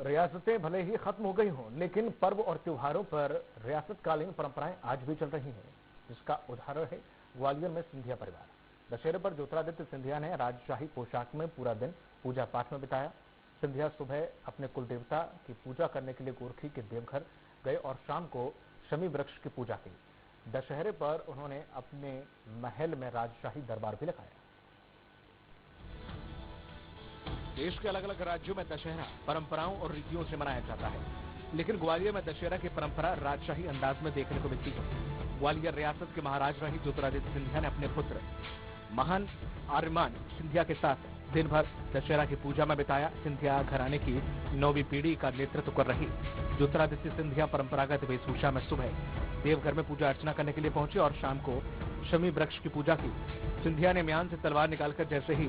रियासतें भले ही खत्म हो गई हों, लेकिन पर्व और त्योहारों पर रियासतकालीन परंपराएं आज भी चल रही हैं, जिसका उदाहरण है ग्वालियर में सिंधिया परिवार। दशहरे पर ज्योतिरादित्य सिंधिया ने राजशाही पोशाक में पूरा दिन पूजा पाठ में बिताया। सिंधिया सुबह अपने कुलदेवता की पूजा करने के लिए गोरखी के देवघर गए और शाम को शमी वृक्ष की पूजा की। दशहरे पर उन्होंने अपने महल में राजशाही दरबार भी लगाया। देश के अलग अलग राज्यों में दशहरा परंपराओं और रीतियों से मनाया जाता है, लेकिन ग्वालियर में दशहरा की परंपरा राजशाही अंदाज में देखने को मिलती है। ग्वालियर रियासत के महाराज रहे ज्योतिरादित्य सिंधिया ने अपने पुत्र महान आर्यमान सिंधिया के साथ दिन भर दशहरा की पूजा में बिताया। सिंधिया घराने की 9वीं पीढ़ी का नेतृत्व कर रही ज्योतिरादित्य सिंधिया परंपरागत वेशभूषा में सुबह देवघर में पूजा अर्चना करने के लिए पहुंचे और शाम को शमी वृक्ष की पूजा की। सिंधिया ने म्यान से तलवार निकालकर जैसे ही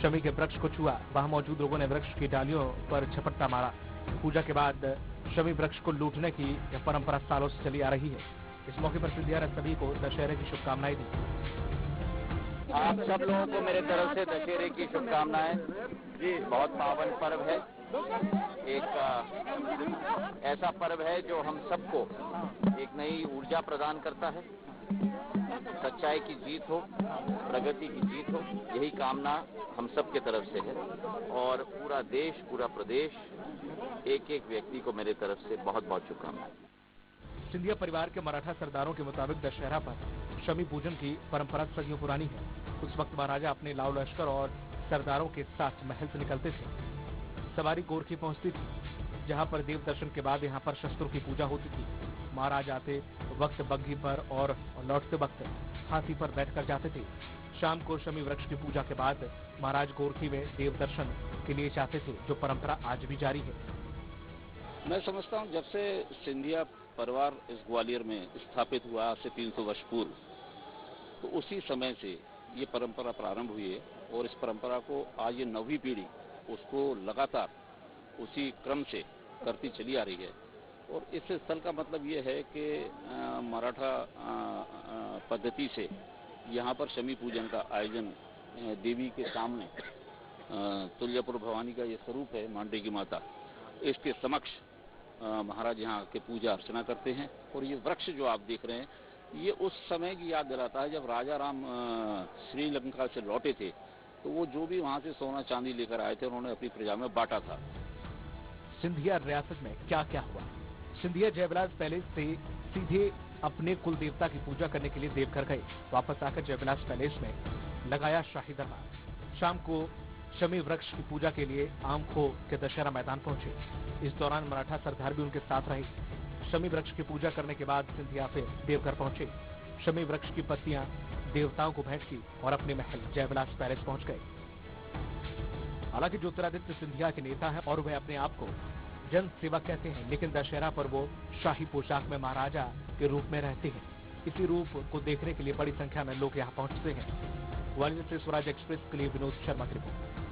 शमी के वृक्ष को छुआ, वहां मौजूद लोगों ने वृक्ष की डालियों पर झपट्टा मारा। पूजा के बाद शमी वृक्ष को लूटने की यह परंपरा सालों से चली आ रही है। इस मौके पर सिंधिया ने सभी को दशहरे की शुभकामनाएं दी। आप सब लोगों को मेरे तरफ से दशहरे की शुभकामनाएं। जी, बहुत पावन पर्व है, एक ऐसा पर्व है जो हम सबको एक नई ऊर्जा प्रदान करता है। सच्चाई की जीत हो, प्रगति की जीत हो, यही कामना हम सब के तरफ से है और पूरा देश, पूरा प्रदेश, एक एक व्यक्ति को मेरे तरफ से बहुत बहुत शुभकामनाएं। सिंधिया परिवार के मराठा सरदारों के मुताबिक दशहरा पर शमी पूजन की परंपरा सदियों पुरानी है। उस वक्त महाराजा अपने लाव लश्कर और सरदारों के साथ महल से निकलते थे। सवारी गोरखी पहुंचती थी, जहां पर देव दर्शन के बाद यहां पर शस्त्रों की पूजा होती थी। महाराज आते वक्त बग्घी पर और लौटते वक्त हाथी पर बैठकर जाते थे। शाम को शमी वृक्ष की पूजा के बाद महाराज गोरखी में देव दर्शन के लिए जाते थे, जो परंपरा आज भी जारी है। मैं समझता हूं जब से सिंधिया परिवार इस ग्वालियर में स्थापित हुआ आज से 300 वर्ष पूर्व, तो उसी समय से ये परंपरा प्रारंभ हुई है और इस परंपरा को आज ये 9वीं पीढ़ी उसको लगातार उसी क्रम से करती चली आ रही है। और इस स्थल का मतलब ये है कि मराठा पद्धति से यहाँ पर शमी पूजन का आयोजन देवी के सामने तुल्यपुर भवानी का ये स्वरूप है, मांडे की माता, इसके समक्ष महाराज यहाँ के पूजा अर्चना करते हैं। और ये वृक्ष जो आप देख रहे हैं, ये उस समय की याद दिलाता है जब राजा राम श्रीलंका से लौटे थे, तो वो जो भी वहाँ से सोना चांदी लेकर आए थे उन्होंने अपनी प्रजा में बांटा था। सिंधिया रियासत में क्या क्या हुआ? सिंधिया जयविलास पैलेस से सीधे अपने कुल देवता की पूजा करने के लिए देवघर गए। वापस आकर जयविलास पैलेस में लगाया शाही दरबार। शाम को शमी वृक्ष की पूजा के लिए आमखो के दशहरा मैदान पहुंचे। इस दौरान मराठा सरदार भी उनके साथ रहे। शमी वृक्ष की पूजा करने के बाद सिंधिया फिर देवघर पहुंचे। शमी वृक्ष की पत्तियां देवताओं को भेंट की और अपने महल जयविलास पैलेस पहुंच गए। हालांकि ज्योतिरादित्य सिंधिया के नेता हैं और वे अपने आप को जन सेवक कहते हैं, लेकिन दशहरा पर वो शाही पोशाक में महाराजा के रूप में रहते हैं। इसी रूप को देखने के लिए बड़ी संख्या में लोग यहाँ पहुंचते हैं। ग्वालियर से स्वराज एक्सप्रेस के लिए विनोद शर्मा की रिपोर्ट।